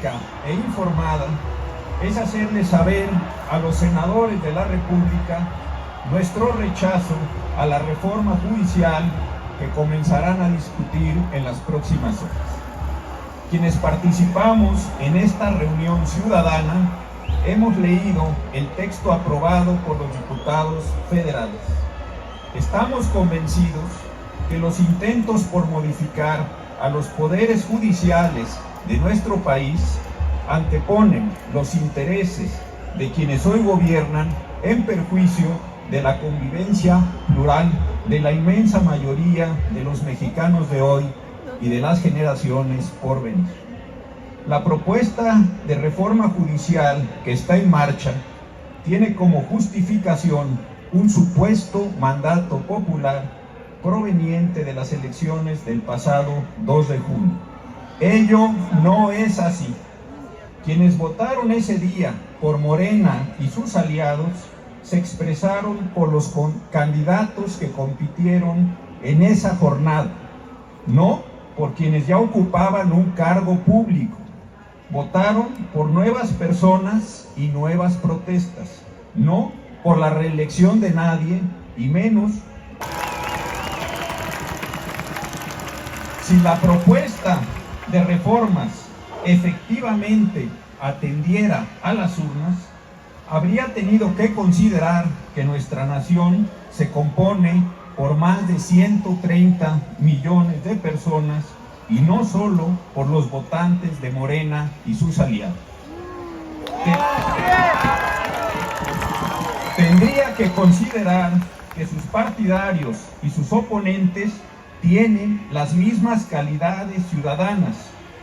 pública e informada es hacerle saber a los senadores de la República nuestro rechazo a la reforma judicial que comenzarán a discutir en las próximas horas. Quienes participamos en esta reunión ciudadana hemos leído el texto aprobado por los diputados federales. Estamos convencidos que los intentos por modificar a los poderes judiciales de nuestro país anteponen los intereses de quienes hoy gobiernan en perjuicio de la convivencia plural de la inmensa mayoría de los mexicanos de hoy y de las generaciones por venir. La propuesta de reforma judicial que está en marcha tiene como justificación un supuesto mandato popular proveniente de las elecciones del pasado 2 de junio. Ello no es así. Quienes votaron ese día por Morena y sus aliados se expresaron por los candidatos que compitieron en esa jornada, no por quienes ya ocupaban un cargo público. Votaron por nuevas personas y nuevas protestas, no por la reelección de nadie, y menos si la propuesta de reformas efectivamente atendiera a las urnas, habría tenido que considerar que nuestra nación se compone por más de 130 millones de personas y no solo por los votantes de Morena y sus aliados. Tendría que considerar que sus partidarios y sus oponentes tienen las mismas calidades ciudadanas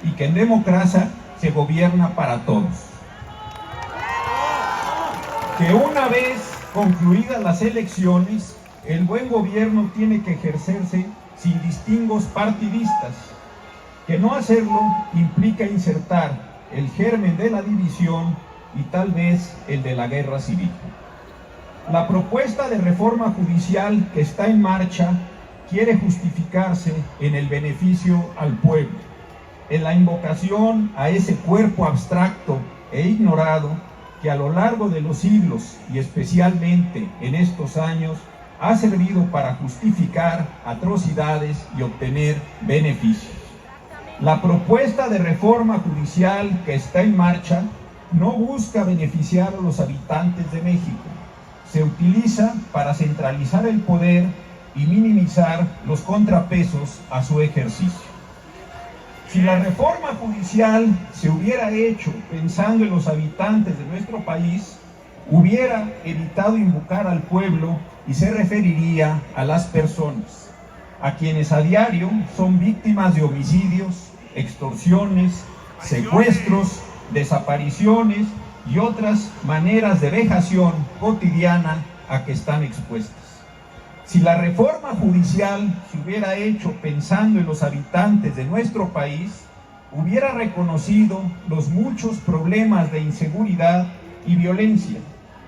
y que en democracia se gobierna para todos. Que una vez concluidas las elecciones, el buen gobierno tiene que ejercerse sin distingos partidistas, que no hacerlo implica insertar el germen de la división y tal vez el de la guerra civil. La propuesta de reforma judicial que está en marcha quiere justificarse en el beneficio al pueblo, en la invocación a ese cuerpo abstracto e ignorado que a lo largo de los siglos y especialmente en estos años ha servido para justificar atrocidades y obtener beneficios. La propuesta de reforma judicial que está en marcha no busca beneficiar a los habitantes de México. Se utiliza para centralizar el poder y minimizar los contrapesos a su ejercicio. Si la reforma judicial se hubiera hecho pensando en los habitantes de nuestro país, hubiera evitado invocar al pueblo y se referiría a las personas, a quienes a diario son víctimas de homicidios, extorsiones, secuestros, desapariciones y otras maneras de vejación cotidiana a que están expuestas. Si la reforma judicial se hubiera hecho pensando en los habitantes de nuestro país, hubiera reconocido los muchos problemas de inseguridad y violencia,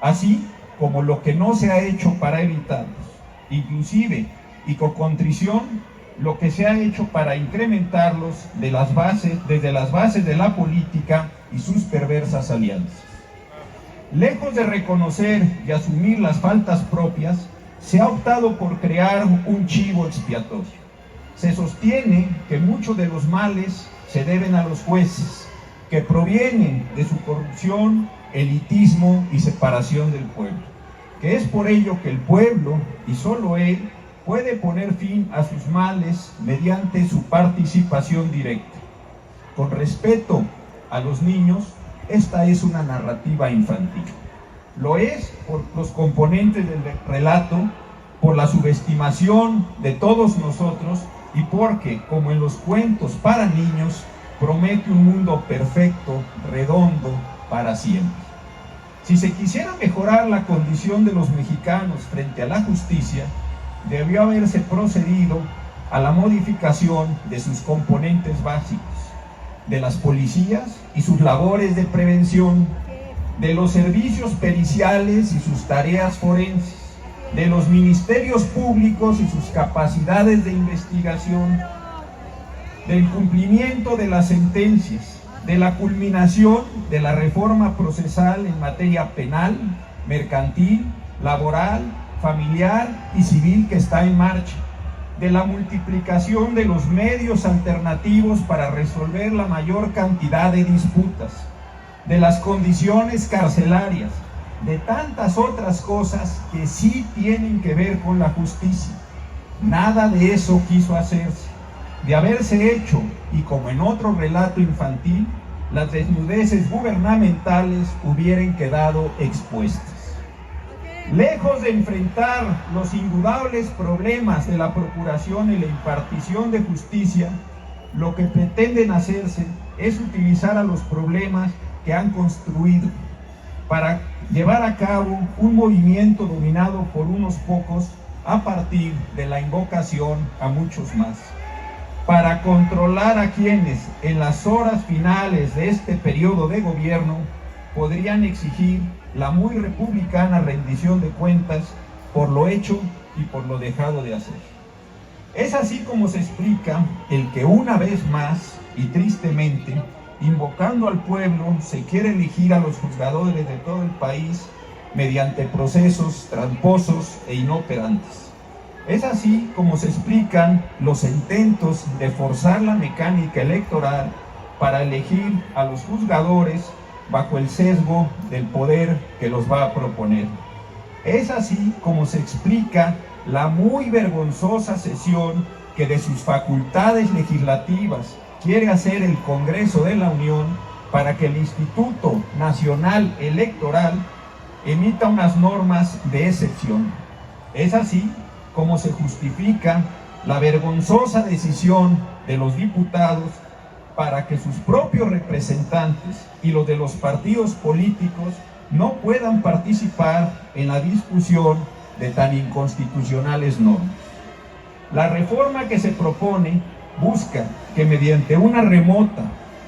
así como lo que no se ha hecho para evitarlos, inclusive y con contrición, lo que se ha hecho para incrementarlos desde las bases de la política y sus perversas alianzas. Lejos de reconocer y asumir las faltas propias, se ha optado por crear un chivo expiatorio. Se sostiene que muchos de los males se deben a los jueces, que provienen de su corrupción, elitismo y separación del pueblo, que es por ello que el pueblo, y solo él, puede poner fin a sus males mediante su participación directa. Con respeto a los niños, esta es una narrativa infantil. Lo es por los componentes del relato, por la subestimación de todos nosotros y porque, como en los cuentos para niños, promete un mundo perfecto, redondo, para siempre. Si se quisiera mejorar la condición de los mexicanos frente a la justicia, debió haberse procedido a la modificación de sus componentes básicos, de las policías y sus labores de prevención, de los servicios periciales y sus tareas forenses, de los ministerios públicos y sus capacidades de investigación, del cumplimiento de las sentencias, de la culminación de la reforma procesal en materia penal, mercantil, laboral, familiar y civil que está en marcha, de la multiplicación de los medios alternativos para resolver la mayor cantidad de disputas, de las condiciones carcelarias, de tantas otras cosas que sí tienen que ver con la justicia. Nada de eso quiso hacerse. De haberse hecho, y como en otro relato infantil, las desnudeces gubernamentales hubieran quedado expuestas. Lejos de enfrentar los indudables problemas de la procuración y la impartición de justicia, lo que pretenden hacerse es utilizar a los problemas que han construido para llevar a cabo un movimiento dominado por unos pocos a partir de la invocación a muchos más, para controlar a quienes en las horas finales de este periodo de gobierno podrían exigir la muy republicana rendición de cuentas por lo hecho y por lo dejado de hacer. Es así como se explica el que una vez más, y tristemente, invocando al pueblo, se quiere elegir a los juzgadores de todo el país mediante procesos tramposos e inoperantes. Es así como se explican los intentos de forzar la mecánica electoral para elegir a los juzgadores bajo el sesgo del poder que los va a proponer. Es así como se explica la muy vergonzosa cesión que de sus facultades legislativas quiere hacer el Congreso de la Unión para que el Instituto Nacional Electoral emita unas normas de excepción. Es así como se justifica la vergonzosa decisión de los diputados para que sus propios representantes y los de los partidos políticos no puedan participar en la discusión de tan inconstitucionales normas. La reforma que se propone busca que mediante una remota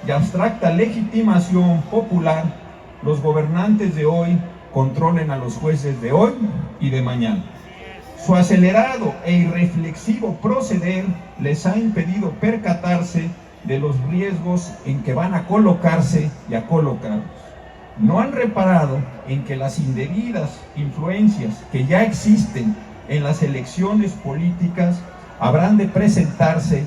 y abstracta legitimación popular, los gobernantes de hoy controlen a los jueces de hoy y de mañana. Su acelerado e irreflexivo proceder les ha impedido percatarse de los riesgos en que van a colocarse y a colocarlos. No han reparado en que las indebidas influencias que ya existen en las elecciones políticas habrán de presentarse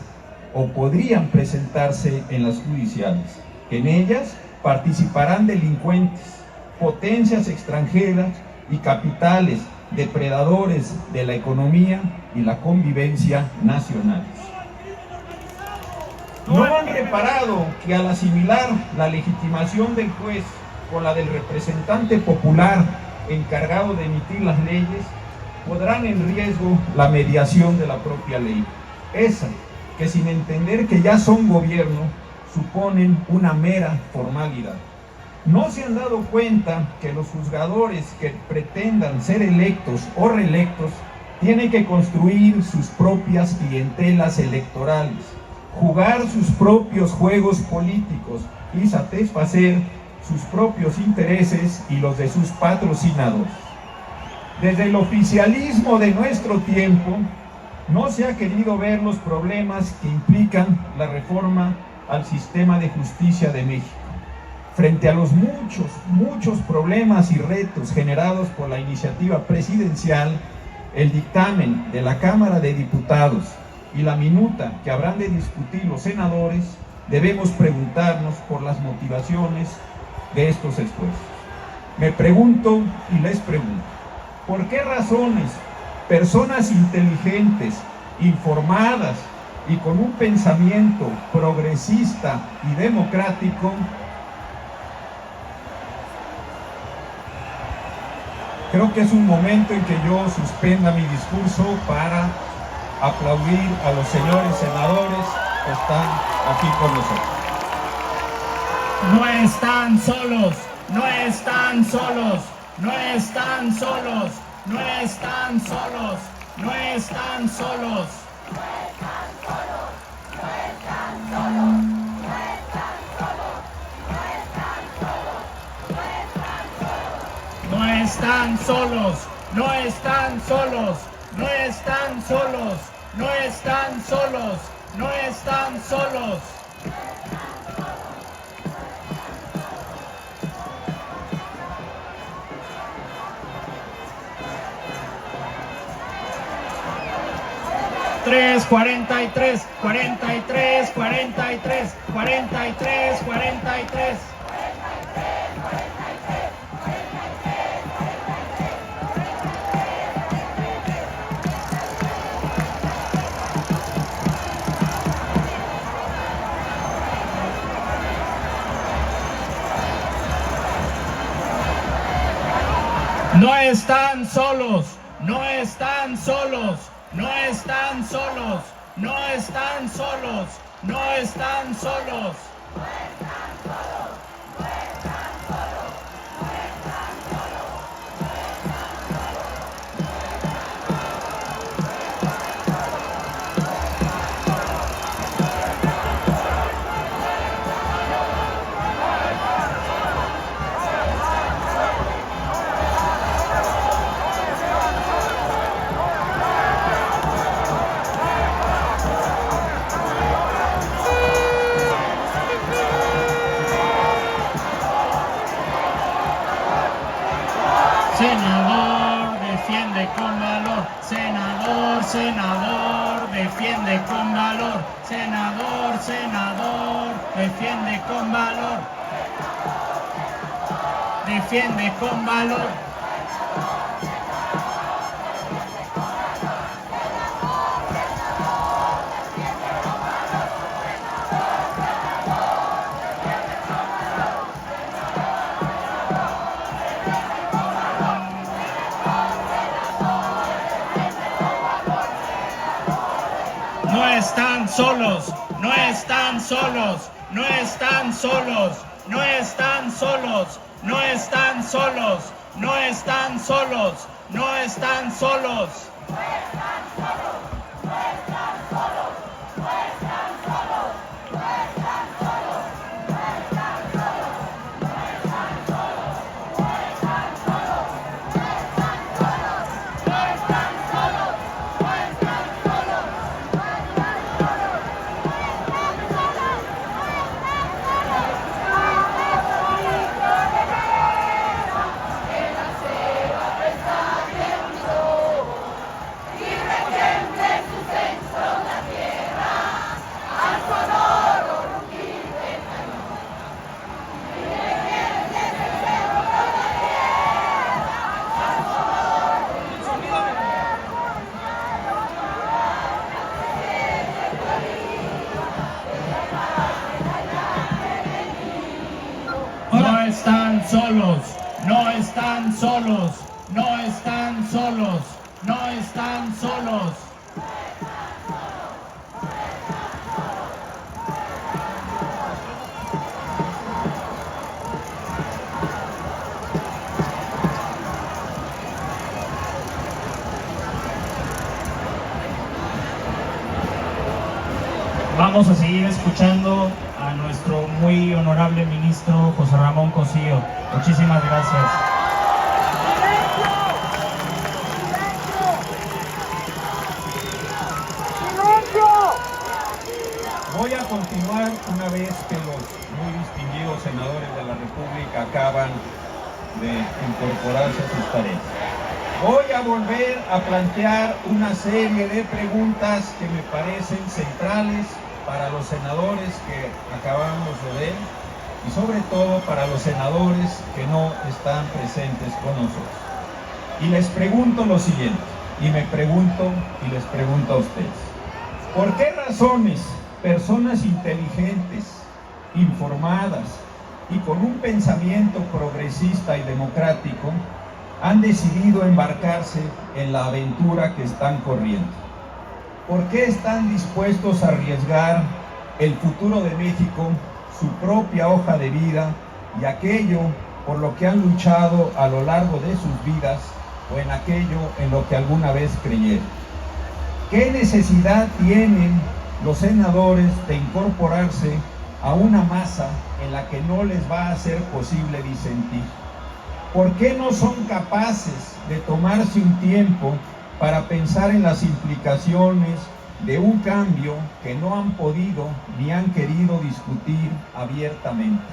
o podrían presentarse en las judiciales. En ellas participarán delincuentes, potencias extranjeras y capitales depredadores de la economía y la convivencia nacionales. No han reparado que al asimilar la legitimación del juez con la del representante popular encargado de emitir las leyes, pondrán en riesgo la mediación de la propia ley. Esa que sin entender que ya son gobierno, suponen una mera formalidad. ¿No se han dado cuenta que los juzgadores que pretendan ser electos o reelectos tienen que construir sus propias clientelas electorales, jugar sus propios juegos políticos y satisfacer sus propios intereses y los de sus patrocinadores? Desde el oficialismo de nuestro tiempo, no se ha querido ver los problemas que implican la reforma al sistema de justicia de México. Frente a los muchos problemas y retos generados por la iniciativa presidencial, el dictamen de la Cámara de Diputados y la minuta que habrán de discutir los senadores, debemos preguntarnos por las motivaciones de estos esfuerzos. Me pregunto y les pregunto, ¿por qué razones personas inteligentes, informadas y con un pensamiento progresista y democrático creo que es un momento en que yo suspenda mi discurso para aplaudir a los señores senadores que están aquí con nosotros? No están solos, no están solos, no están solos, no están solos, no están solos. No están solos, no están solos, no están solos, no están solos, no están solos. 43, 43, 43, 43, 43, 43. No están solos, no están solos, no están solos, no están solos, no están solos. Senador, defiende con valor. Senador, senador, defiende con valor. Senador, senador, defiende con valor. Defiende con valor. No están solos, no están solos, no están solos, no están solos, no están solos, no están solos, no están solos. No están solos, no están solos, no están solos, no están solos. Vamos a seguir escuchando a nuestro muy honorable ministro José Ramón Cosío. Muchísimas gracias. Voy a continuar una vez que los muy distinguidos senadores de la República acaban de incorporarse a sus tareas. Voy a volver a plantear una serie de preguntas que me parecen centrales para los senadores que acabamos de ver y sobre todo para los senadores que no están presentes con nosotros. Y les pregunto lo siguiente, y les pregunto a ustedes. ¿Por qué razones personas inteligentes, informadas y con un pensamiento progresista y democrático han decidido embarcarse en la aventura que están corriendo? ¿Por qué están dispuestos a arriesgar el futuro de México, su propia hoja de vida y aquello por lo que han luchado a lo largo de sus vidas o en aquello en lo que alguna vez creyeron? ¿Qué necesidad tienen los senadores de incorporarse a una masa en la que no les va a ser posible disentir? ¿Por qué no son capaces de tomarse un tiempo para pensar en las implicaciones de un cambio que no han podido ni han querido discutir abiertamente?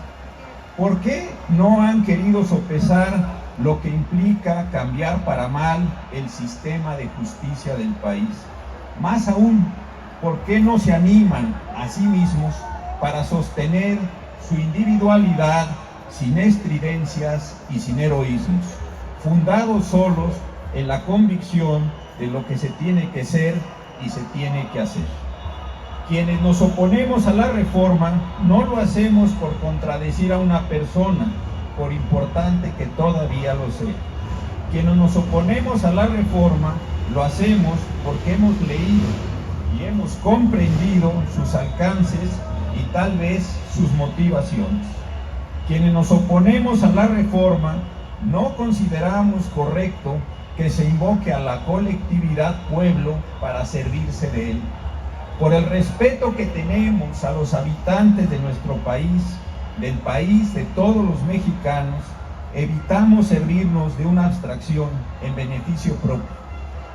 ¿Por qué no han querido sopesar lo que implica cambiar para mal el sistema de justicia del país? Más aún, ¿por qué no se animan a sí mismos para sostener su individualidad sin estridencias y sin heroísmos, fundados solos en la convicción de lo que se tiene que ser y se tiene que hacer? Quienes nos oponemos a la reforma no lo hacemos por contradecir a una persona, por importante que todavía lo sea. Quienes nos oponemos a la reforma lo hacemos porque hemos leído y hemos comprendido sus alcances y tal vez sus motivaciones. Quienes nos oponemos a la reforma no consideramos correcto que se invoque a la colectividad pueblo para servirse de él. Por el respeto que tenemos a los habitantes de nuestro país, del país de todos los mexicanos, evitamos servirnos de una abstracción en beneficio propio.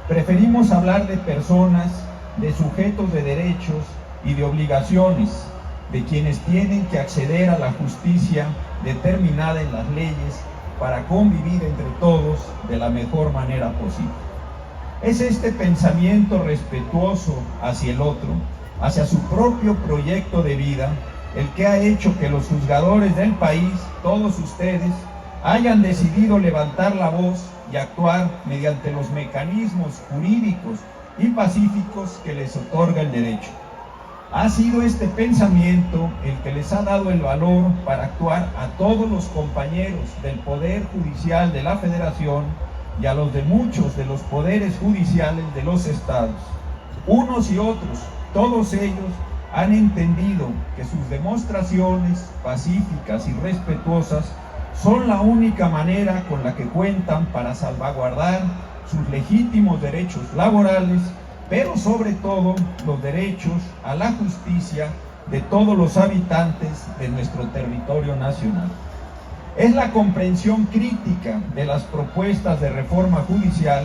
Preferimos hablar de personas, de sujetos de derechos y de obligaciones, de quienes tienen que acceder a la justicia determinada en las leyes para convivir entre todos de la mejor manera posible. Es este pensamiento respetuoso hacia el otro, hacia su propio proyecto de vida, el que ha hecho que los juzgadores del país, todos ustedes, hayan decidido levantar la voz y actuar mediante los mecanismos jurídicos y pacíficos que les otorga el derecho. Ha sido este pensamiento el que les ha dado el valor para actuar a todos los compañeros del Poder Judicial de la Federación y a los de muchos de los poderes judiciales de los estados. Unos y otros, todos ellos, han entendido que sus demostraciones pacíficas y respetuosas son la única manera con la que cuentan para salvaguardar sus legítimos derechos laborales, pero sobre todo los derechos a la justicia de todos los habitantes de nuestro territorio nacional. Es la comprensión crítica de las propuestas de reforma judicial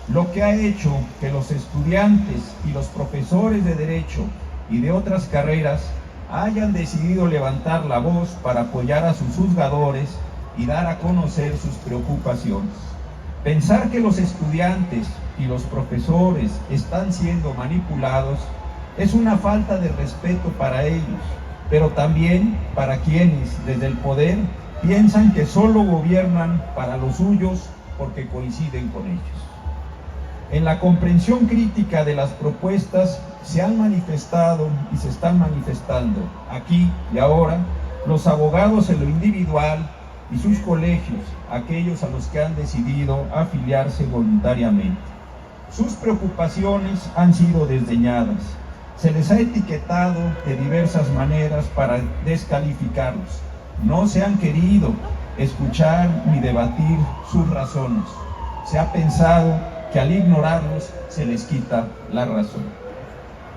lo que ha hecho que los estudiantes y los profesores de Derecho y de otras carreras hayan decidido levantar la voz para apoyar a sus juzgadores y dar a conocer sus preocupaciones. Pensar que los estudiantes y los profesores están siendo manipulados es una falta de respeto para ellos, pero también para quienes desde el poder piensan que solo gobiernan para los suyos porque coinciden con ellos. En la comprensión crítica de las propuestas se han manifestado y se están manifestando aquí y ahora los abogados en lo individual y sus colegios, aquellos a los que han decidido afiliarse voluntariamente. Sus preocupaciones han sido desdeñadas. Se les ha etiquetado de diversas maneras para descalificarlos. No se han querido escuchar ni debatir sus razones. Se ha pensado que al ignorarlos se les quita la razón.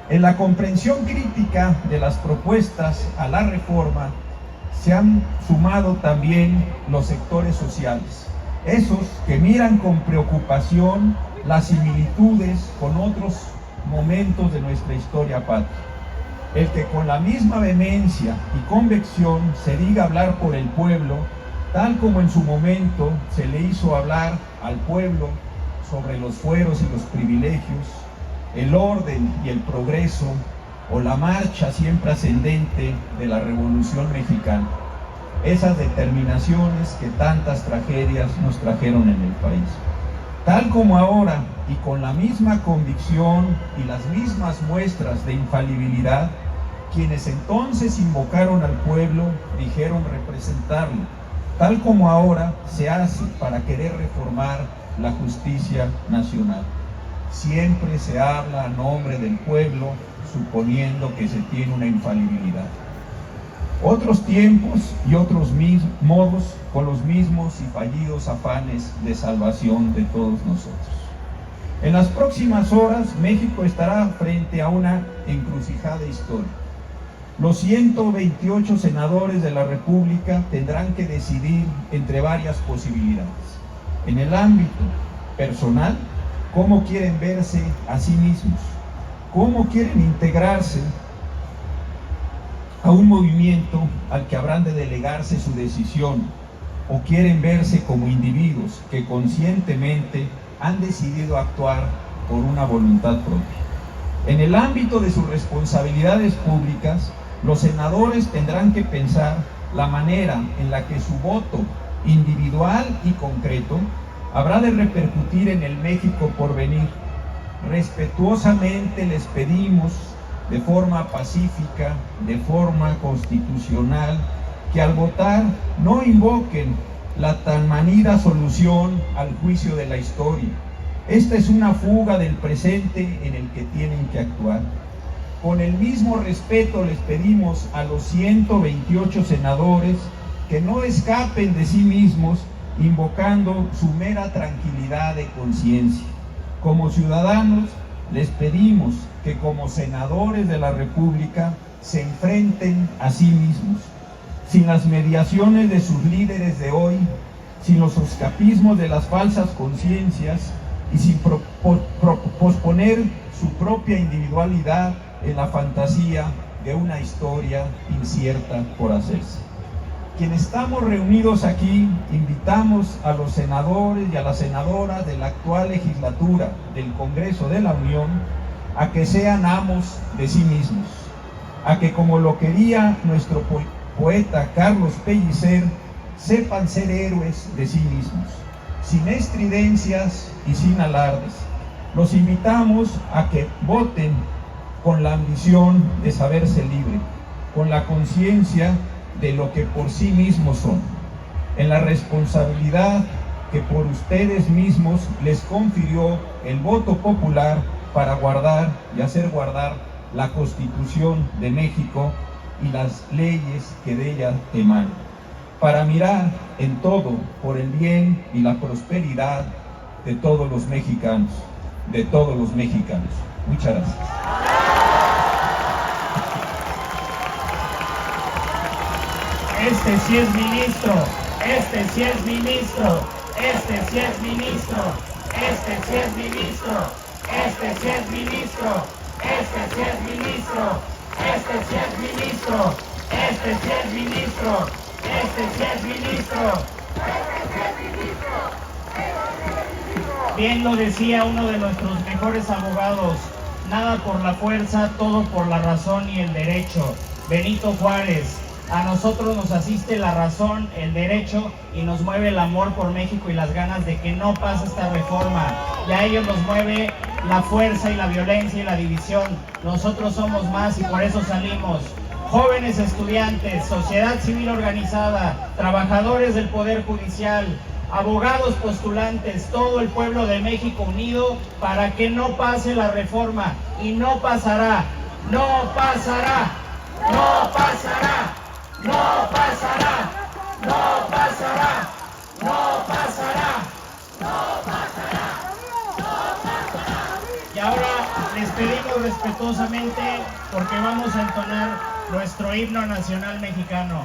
En la comprensión crítica de las propuestas a la reforma se han sumado también los sectores sociales, esos que miran con preocupación las similitudes con otros momentos de nuestra historia patria. El que con la misma vehemencia y convicción se diga hablar por el pueblo, tal como en su momento se le hizo hablar al pueblo sobre los fueros y los privilegios, el orden y el progreso, o la marcha siempre ascendente de la Revolución Mexicana. Esas determinaciones que tantas tragedias nos trajeron en el país. Tal como ahora, y con la misma convicción y las mismas muestras de infalibilidad, quienes entonces invocaron al pueblo dijeron representarlo, tal como ahora se hace para querer reformar la justicia nacional. Siempre se habla a nombre del pueblo, suponiendo que se tiene una infalibilidad. Otros tiempos y otros modos con los mismos y fallidos afanes de salvación de todos nosotros. En las próximas horas, México estará frente a una encrucijada histórica. Los 128 senadores de la República tendrán que decidir entre varias posibilidades. En el ámbito personal, cómo quieren verse a sí mismos, cómo quieren integrarse a un movimiento al que habrán de delegarse su decisión, o quieren verse como individuos que conscientemente han decidido actuar por una voluntad propia. En el ámbito de sus responsabilidades públicas, los senadores tendrán que pensar la manera en la que su voto individual y concreto habrá de repercutir en el México por venir. Respetuosamente les pedimos, de forma pacífica, de forma constitucional, que al votar no invoquen la tan manida solución al juicio de la historia. Esta es una fuga del presente en el que tienen que actuar. Con el mismo respeto les pedimos a los 128 senadores que no escapen de sí mismos invocando su mera tranquilidad de conciencia. Como ciudadanos les pedimos que como senadores de la República se enfrenten a sí mismos, sin las mediaciones de sus líderes de hoy, sin los escapismos de las falsas conciencias y sin posponer su propia individualidad en la fantasía de una historia incierta por hacerse. Quienes estamos reunidos aquí, invitamos a los senadores y a las senadoras de la actual legislatura del Congreso de la Unión a que sean amos de sí mismos, a que, como lo quería nuestro poeta Carlos Pellicer, sepan ser héroes de sí mismos, sin estridencias y sin alardes. Los invitamos a que voten con la ambición de saberse libre, con la conciencia de lo que por sí mismos son, en la responsabilidad que por ustedes mismos les confirió el voto popular para guardar y hacer guardar la Constitución de México y las leyes que de ella emanan, para mirar en todo por el bien y la prosperidad de todos los mexicanos, de todos los mexicanos. Muchas gracias. Este sí es ministro, este sí es ministro, este sí es ministro, este sí es ministro, este sí es ministro, este sí es ministro, este sí es ministro, este sí es ministro, este sí es ministro, este sí es ministro. Bien lo decía uno de nuestros mejores abogados: nada por la fuerza, todo por la razón y el derecho. Benito Juárez. A nosotros nos asiste la razón, el derecho, y nos mueve el amor por México y las ganas de que no pase esta reforma. Y a ellos nos mueve la fuerza y la violencia y la división. Nosotros somos más y por eso salimos. Jóvenes estudiantes, sociedad civil organizada, trabajadores del Poder Judicial, abogados postulantes, todo el pueblo de México unido para que no pase la reforma. Y no pasará, no pasará, no pasará. No pasará, no pasará, no pasará, no pasará, no pasará. Y ahora les pedimos respetuosamente, porque vamos a entonar nuestro himno nacional mexicano.